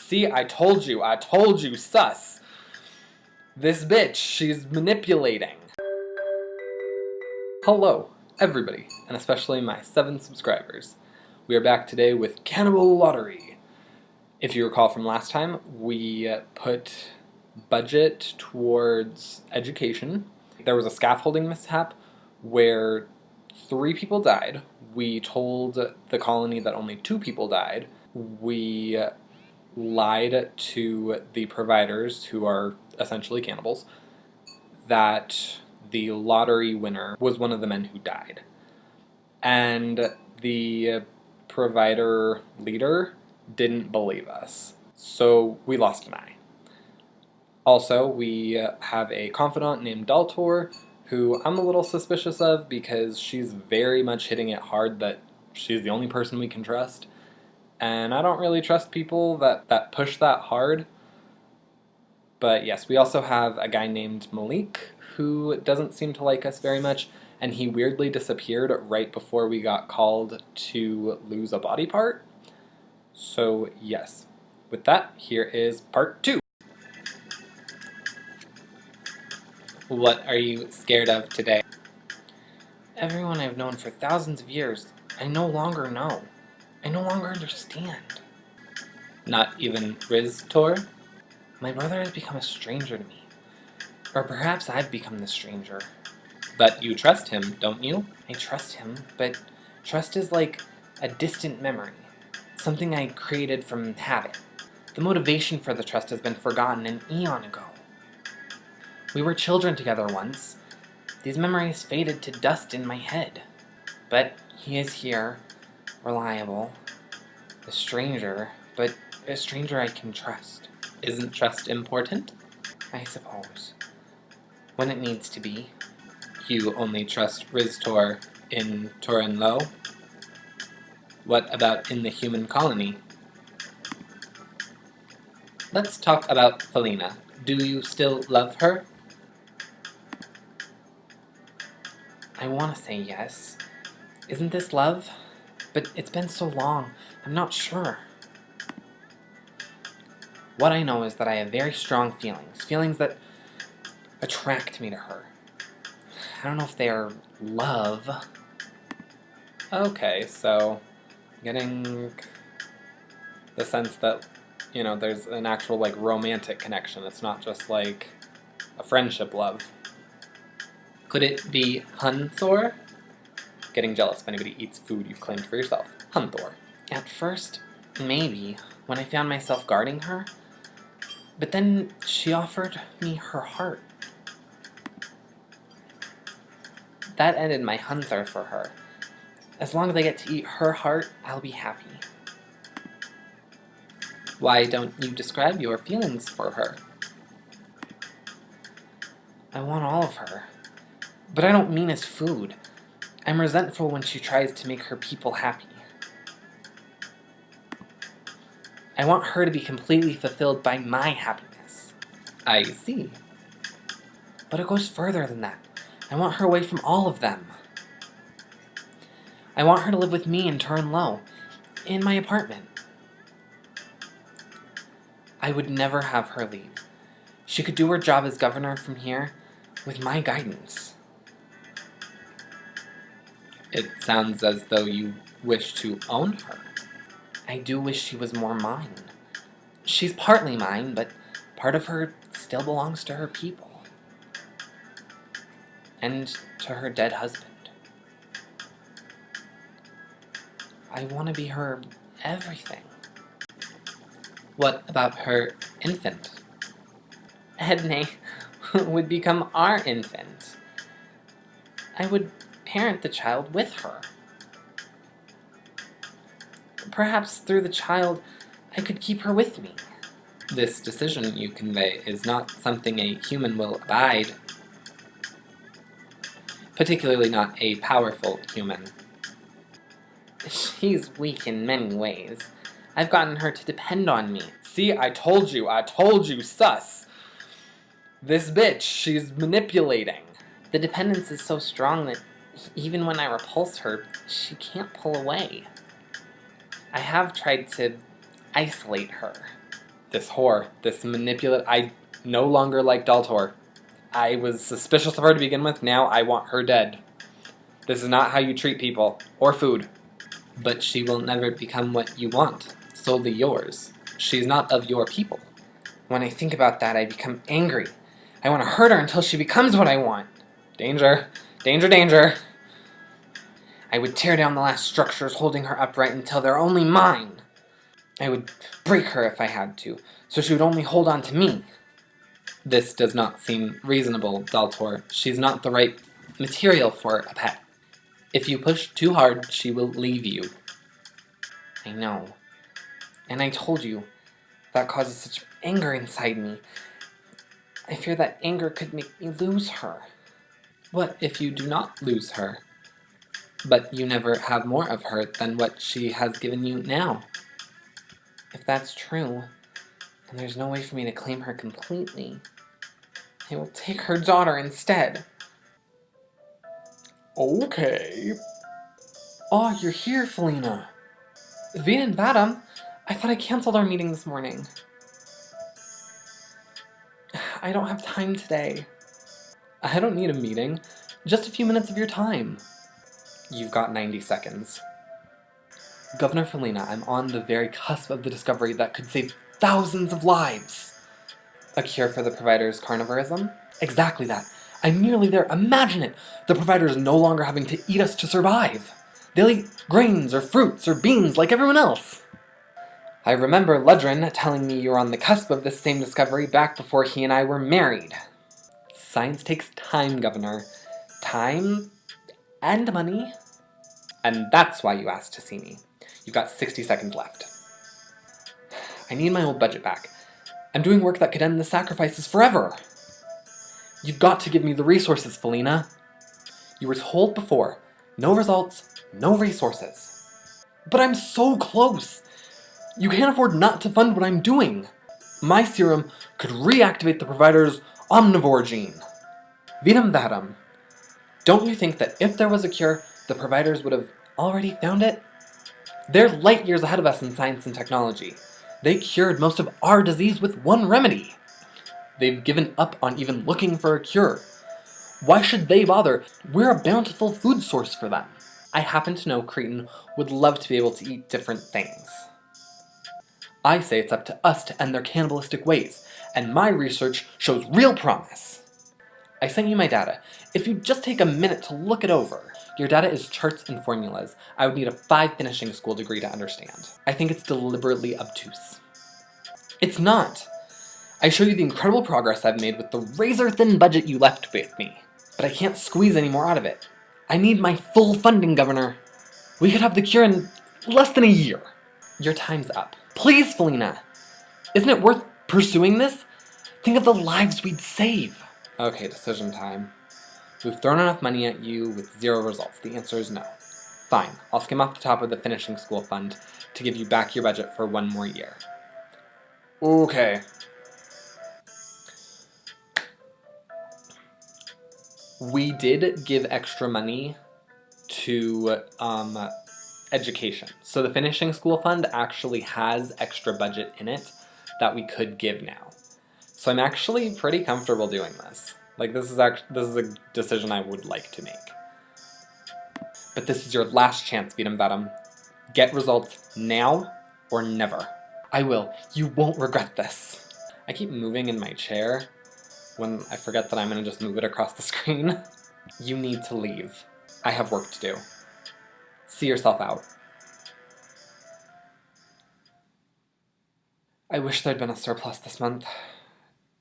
See, I told you, sus. This bitch, she's manipulating. Hello, everybody, and especially my 7 subscribers. We are back today with Cannibal Lottery. If you recall from last time, we put budget towards education. There was a scaffolding mishap where 3 people died. We told the colony that only 2 people died. We lied to the providers, who are essentially cannibals, that the lottery winner was one of the men who died. And the provider leader didn't believe us, so we lost an eye. Also, we have a confidant named Daltor, who I'm a little suspicious of because she's very much hitting it hard that she's the only person we can trust. And I don't really trust people that push that hard. But yes, we also have a guy named Malik, who doesn't seem to like us very much, and he weirdly disappeared right before we got called to lose a body part. So yes, with that, here is part 2. What are you scared of today? Everyone I've known for thousands of years, I no longer know. I no longer understand. Not even Tor? My brother has become a stranger to me. Or perhaps I've become the stranger. But you trust him, don't you? I trust him, but trust is like a distant memory. Something I created from habit. The motivation for the trust has been forgotten an eon ago. We were children together once. These memories faded to dust in my head. But he is here, reliable, a stranger, but a stranger I can trust. Isn't trust important? I suppose. When it needs to be. You only trust Tor in Torin Low? What about in the human colony? Let's talk about Felina. Do you still love her? I want to say yes. Isn't this love? But it's been so long, I'm not sure. What I know is that I have very strong feelings that attract me to her. I don't know if they are love. Okay, so getting the sense that, there's an actual, romantic connection. It's not just, a friendship love. Could it be Hunthor? Getting jealous if anybody eats food you've claimed for yourself. Hunthor. At first, maybe, when I found myself guarding her. But then she offered me her heart. That ended my Hunthor for her. As long as I get to eat her heart, I'll be happy. Why don't you describe your feelings for her? I want all of her. But I don't mean as food. I'm resentful when she tries to make her people happy. I want her to be completely fulfilled by my happiness. I see. But it goes further than that. I want her away from all of them. I want her to live with me in Turin Low, in my apartment. I would never have her leave. She could do her job as governor from here with my guidance. It sounds as though you wish to own her. I do wish she was more mine. She's partly mine, but part of her still belongs to her people. And to her dead husband. I want to be her everything. What about her infant? Edne would become our infant. I would parent the child with her. Perhaps through the child, I could keep her with me. This decision you convey is not something a human will abide. Particularly not a powerful human. She's weak in many ways. I've gotten her to depend on me. See, I told you, sus. This bitch, she's manipulating. The dependence is so strong that even when I repulse her, she can't pull away. I have tried to isolate her. This whore, this manipulative, I no longer like Daltor. I was suspicious of her to begin with, now I want her dead. This is not how you treat people, or food. But she will never become what you want, solely yours. She's not of your people. When I think about that, I become angry. I want to hurt her until she becomes what I want. Danger, danger, danger. I would tear down the last structures holding her upright until they're only mine. I would break her if I had to, so she would only hold on to me. This does not seem reasonable, Daltor. She's not the right material for a pet. If you push too hard, she will leave you. I know. And I told you, that causes such anger inside me. I fear that anger could make me lose her. What if you do not lose her? But you never have more of her than what she has given you now. If that's true, and there's no way for me to claim her completely, I will take her daughter instead. Okay. Oh, you're here, Felina. Vina and Vadam, I thought I canceled our meeting this morning. I don't have time today. I don't need a meeting. Just a few minutes of your time. You've got 90 seconds. Governor Felina, I'm on the very cusp of the discovery that could save thousands of lives. A cure for the provider's carnivorism? Exactly that. I'm nearly there. Imagine it! The providers no longer having to eat us to survive. They'll eat grains or fruits or beans like everyone else. I remember Ludrin telling me you were on the cusp of this same discovery back before he and I were married. Science takes time, Governor. Time and money. And that's why you asked to see me. You've got 60 seconds left. I need my old budget back. I'm doing work that could end the sacrifices forever. You've got to give me the resources, Felina. You were told before, no results, no resources. But I'm so close. You can't afford not to fund what I'm doing. My serum could reactivate the provider's omnivore gene. Vidam Vadam. Don't you think that if there was a cure, the providers would have already found it? They're light years ahead of us in science and technology. They cured most of our disease with one remedy. They've given up on even looking for a cure. Why should they bother? We're a bountiful food source for them. I happen to know Cretan would love to be able to eat different things. I say it's up to us to end their cannibalistic ways, and my research shows real promise. I sent you my data. If you just take a minute to look it over, your data is charts and formulas I would need a 5 finishing school degree to understand. I think it's deliberately obtuse. It's not. I show you the incredible progress I've made with the razor-thin budget you left with me, but I can't squeeze any more out of it. I need my full funding, Governor. We could have the cure in less than a year. Your time's up. Please, Felina. Isn't it worth pursuing this? Think of the lives we'd save. Okay, decision time. We've thrown enough money at you with 0 results. The answer is no. Fine, I'll skim off the top of the finishing school fund to give you back your budget for 1 more year. Okay. We did give extra money to education. So the finishing school fund actually has extra budget in it that we could give now. So I'm actually pretty comfortable doing this. Like, this is a decision I would like to make. But this is your last chance, Vidam Vadam. Get results now or never. I will. You won't regret this. I keep moving in my chair when I forget that I'm gonna just move it across the screen. You need to leave. I have work to do. See yourself out. I wish there'd been a surplus this month.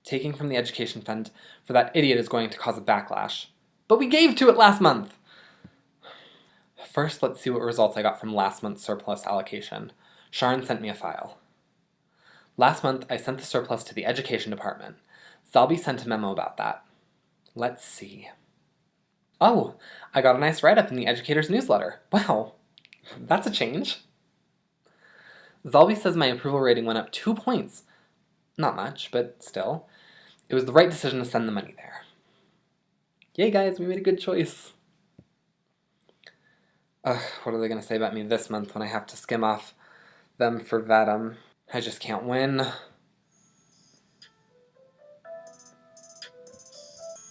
Taking from the education fund for that idiot is going to cause a backlash. But we gave to it last month! First, let's see what results I got from last month's surplus allocation. Sharon sent me a file. Last month, I sent the surplus to the education department. Zalby sent a memo about that. Let's see. Oh, I got a nice write-up in the educator's newsletter. Wow, that's a change. Zalby says my approval rating went up 2 points. Not much, but still. It was the right decision to send the money there. Yay, guys, we made a good choice. Ugh, what are they going to say about me this month when I have to skim off them for Vadam? I just can't win.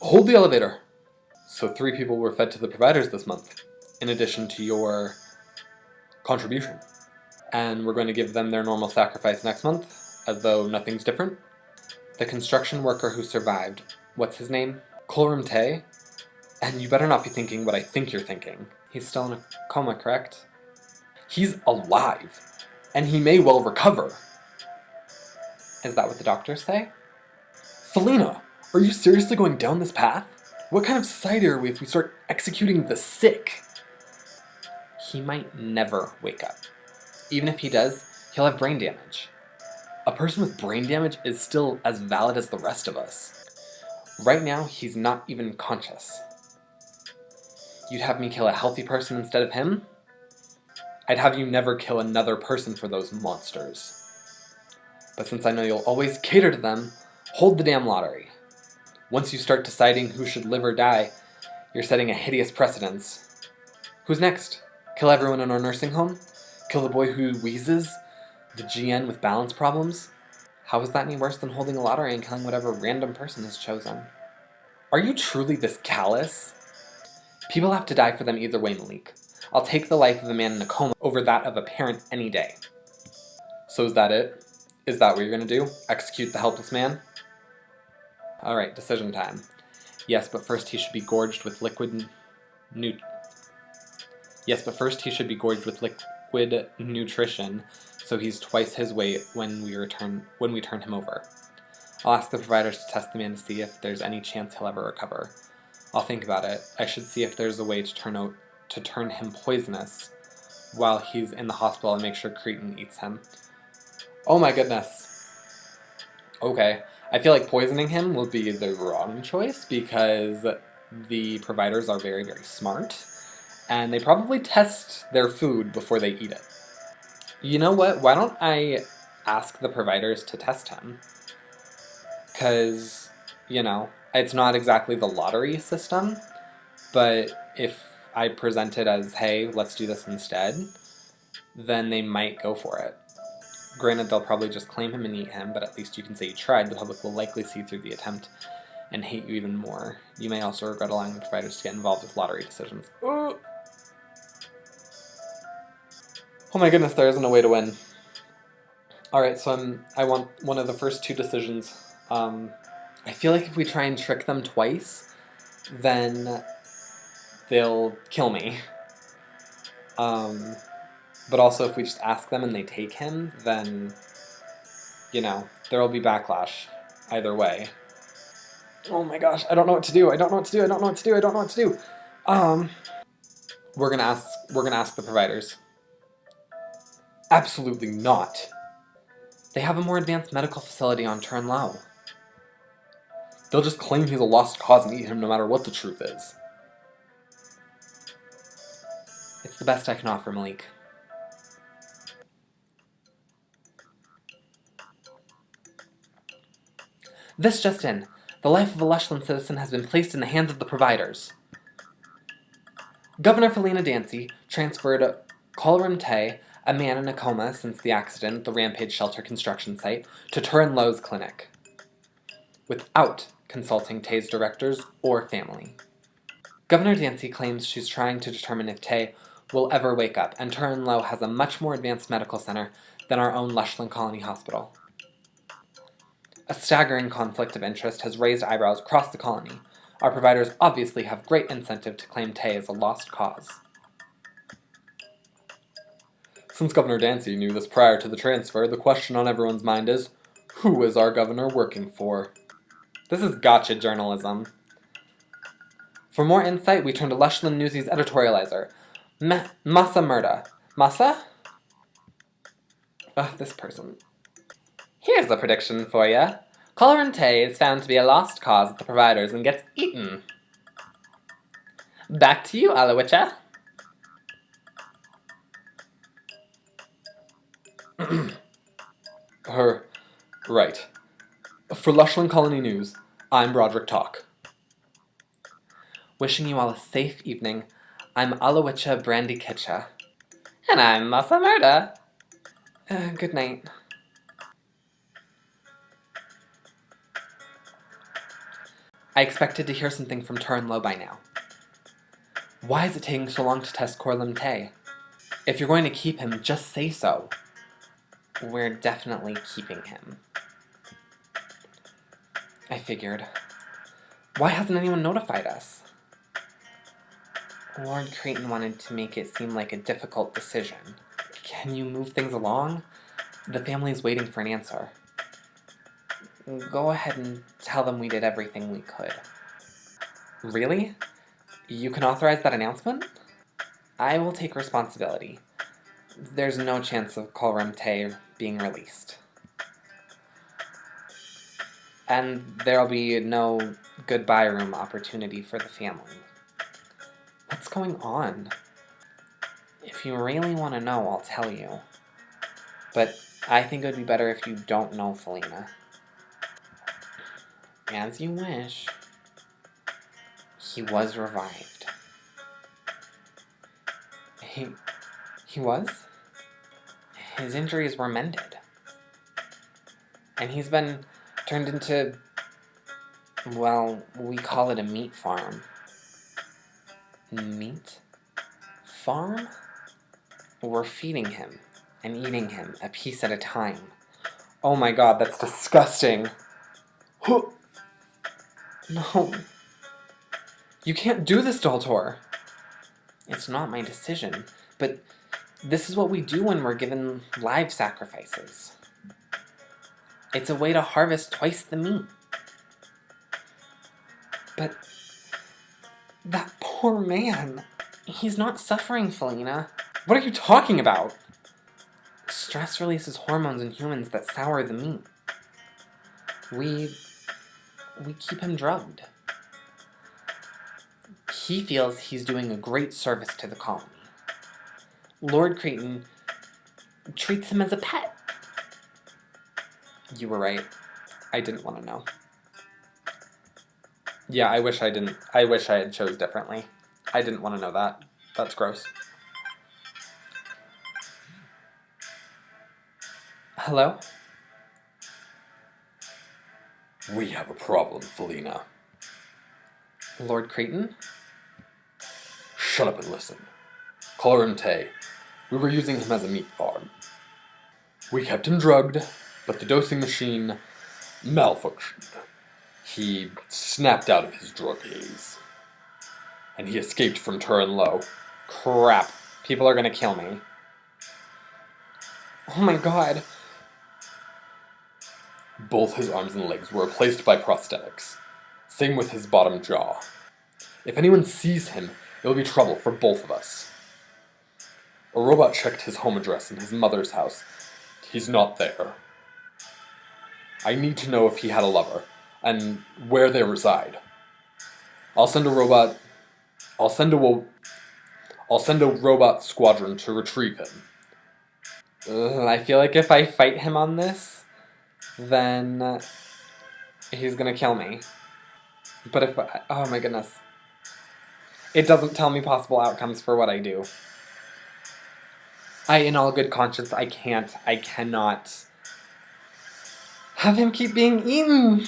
Hold the elevator! So 3 people were fed to the providers this month, in addition to your contribution. And we're going to give them their normal sacrifice next month, as though nothing's different. The construction worker who survived, what's his name? Kolram Tay? And you better not be thinking what I think you're thinking. He's still in a coma, correct? He's alive, and he may well recover. Is that what the doctors say? Felina, are you seriously going down this path? What kind of society are we if we start executing the sick? He might never wake up. Even if he does, he'll have brain damage. A person with brain damage is still as valid as the rest of us. Right now, he's not even conscious. You'd have me kill a healthy person instead of him? I'd have you never kill another person for those monsters. But since I know you'll always cater to them, hold the damn lottery. Once you start deciding who should live or die, you're setting a hideous precedence. Who's next? Kill everyone in our nursing home? Kill the boy who wheezes? The GN with balance problems? How is that any worse than holding a lottery and killing whatever random person is chosen? Are you truly this callous? People have to die for them either way, Malik. I'll take the life of a man in a coma over that of a parent any day. So is that it? Is that what you're gonna do? Execute the helpless man? Alright, decision time. Yes, but first he should be gorged with liquid nutrition, so he's twice his weight when we turn him over. I'll ask the providers to test the man to see if there's any chance he'll ever recover. I'll think about it. I should see if there's a way to turn him poisonous while he's in the hospital and make sure cretin eats him. Oh my goodness. Okay. I feel like poisoning him will be the wrong choice because the providers are very, very smart and they probably test their food before they eat it. You know what? Why don't I ask the providers to test him? Because, it's not exactly the lottery system, but if I present it as, hey, let's do this instead, then they might go for it. Granted, they'll probably just claim him and eat him, but at least you can say you tried. The public will likely see through the attempt and hate you even more. You may also regret allowing the providers to get involved with lottery decisions. Oh my goodness, there isn't a way to win. Alright, so I want one of the first 2 decisions. I feel like if we try and trick them twice, then they'll kill me. But also if we just ask them and they take him, then, there will be backlash either way. Oh my gosh, I don't know what to do. We're gonna ask the providers. Absolutely not. They have a more advanced medical facility on Turn Low. They'll just claim he's a lost cause and eat him no matter what the truth is. It's the best I can offer, Malik. This just in. The life of a Lushland citizen has been placed in the hands of the providers. Governor Felina Dancy transferred Kolram Tay, a man in a coma since the accident at the Rampage Shelter construction site, to Turin Low's clinic, without consulting Tay's directors or family. Governor Dancy claims she's trying to determine if Tay will ever wake up, and Turin Low has a much more advanced medical center than our own Lushland Colony Hospital. A staggering conflict of interest has raised eyebrows across the colony. Our providers obviously have great incentive to claim Tay as a lost cause. Since Governor Dancy knew this prior to the transfer, the question on everyone's mind is, who is our governor working for? This is gotcha journalism. For more insight, we turn to Lushland Newsy's editorializer, Masa Murda. Masa? Ugh, this person. Here's a prediction for ya. Kolram Tay is found to be a lost cause at the providers and gets eaten. Back to you, Alawicha. Right. For Lushland Colony News, I'm Broderick Talk. Wishing you all a safe evening, I'm Alawicha Brandy Kitcha. And I'm Masa Murda. Good night. I expected to hear something from Turnlow by now. Why is it taking so long to test Corlem Tay? If you're going to keep him, just say so. We're definitely keeping him. I figured. Why hasn't anyone notified us? Lord Creighton wanted to make it seem like a difficult decision. Can you move things along? The family's waiting for an answer. Go ahead and tell them we did everything we could. Really? You can authorize that announcement? I will take responsibility. There's no chance of Corlem Tay being released. And there'll be no goodbye room opportunity for the family. What's going on? If you really want to know, I'll tell you. But I think it would be better if you don't know, Felina. As you wish. He was revived. He was? His injuries were mended. And he's been turned into, well, we call it a meat farm. Meat? Farm? We're feeding him and eating him a piece at a time. Oh my god, that's disgusting. No. You can't do this, Daltor. It's not my decision, but this is what we do when we're given live sacrifices. It's a way to harvest twice the meat. But that poor man. He's not suffering, Felina. What are you talking about? Stress releases hormones in humans that sour the meat. We keep him drugged. He feels he's doing a great service to the colony. Lord Creighton treats him as a pet. You were right. I didn't want to know. Yeah, I wish I had chose differently. I didn't want to know that. That's gross. Hello? We have a problem, Felina. Lord Creighton? Shut up and listen. Corlem Tay. We were using him as a meat farm. We kept him drugged, but the dosing machine malfunctioned. He snapped out of his drug haze. And he escaped from Turnlow. Crap. People are gonna kill me. Oh my god. Both his arms and legs were replaced by prosthetics. Same with his bottom jaw. If anyone sees him, it will be trouble for both of us. A robot checked his home address in his mother's house. He's not there. I need to know if he had a lover, and where they reside. I'll send a robot squadron to retrieve him. I feel like if I fight him on this, then he's gonna kill me. But if oh my goodness. It doesn't tell me possible outcomes for what I do. In all good conscience, I cannot have him keep being eaten.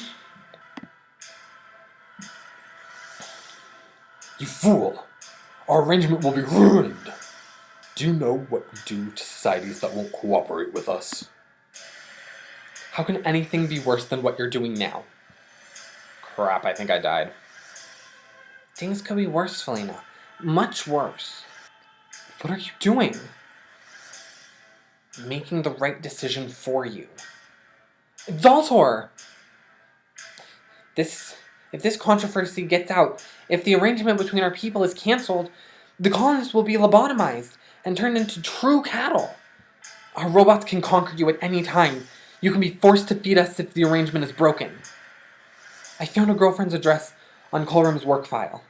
You fool! Our arrangement will be ruined! Do you know what we do to societies that won't cooperate with us? How can anything be worse than what you're doing now? Crap, I think I died. Things could be worse, Felina. Much worse. What are you doing? Making the right decision for you. Zaltor! If this controversy gets out, if the arrangement between our people is cancelled, the colonists will be lobotomized and turned into true cattle. Our robots can conquer you at any time. You can be forced to feed us if the arrangement is broken. I found a girlfriend's address on Colrum's work file.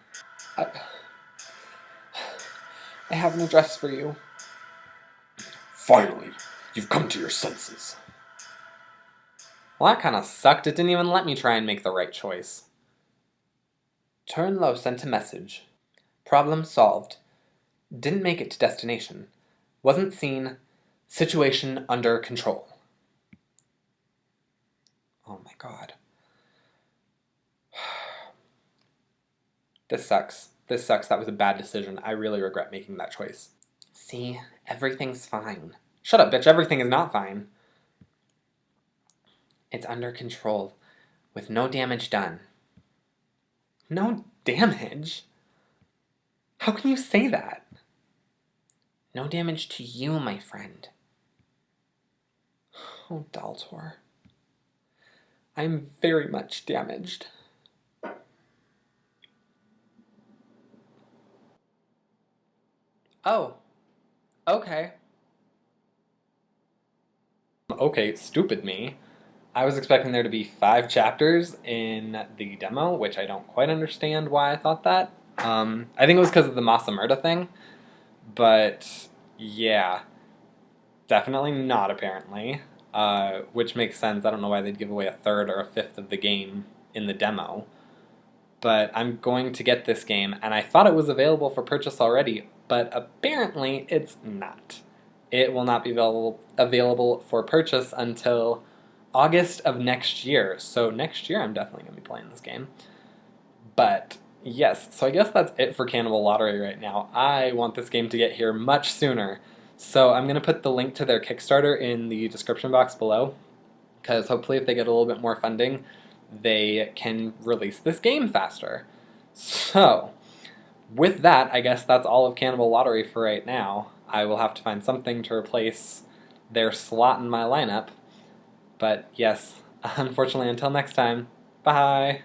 I have an address for you. Finally, you've come to your senses. Well, that kind of sucked. It didn't even let me try and make the right choice. Turnlow sent a message. Problem solved. Didn't make it to destination. Wasn't seen. Situation under control. Oh my god. This sucks. This sucks. That was a bad decision. I really regret making that choice. See, everything's fine. Shut up, bitch. Everything is not fine. It's under control, with no damage done. No damage? How can you say that? No damage to you, my friend. Oh, Daltor. I'm very much damaged. Oh, okay. Okay, stupid me. I was expecting there to be 5 chapters in the demo, which I don't quite understand why I thought that. I think it was because of the Masamurda thing, but yeah, definitely not apparently, which makes sense. I don't know why they'd give away a third or a fifth of the game in the demo, but I'm going to get this game, and I thought it was available for purchase already, but apparently it's not. It will not be available for purchase until August of next year. So next year I'm definitely going to be playing this game. But yes, so I guess that's it for Cannibal Lottery right now. I want this game to get here much sooner. So I'm going to put the link to their Kickstarter in the description box below, because hopefully if they get a little bit more funding, they can release this game faster. So with that, I guess that's all of Cannibal Lottery for right now. I will have to find something to replace their slot in my lineup. But yes, unfortunately, until next time, bye!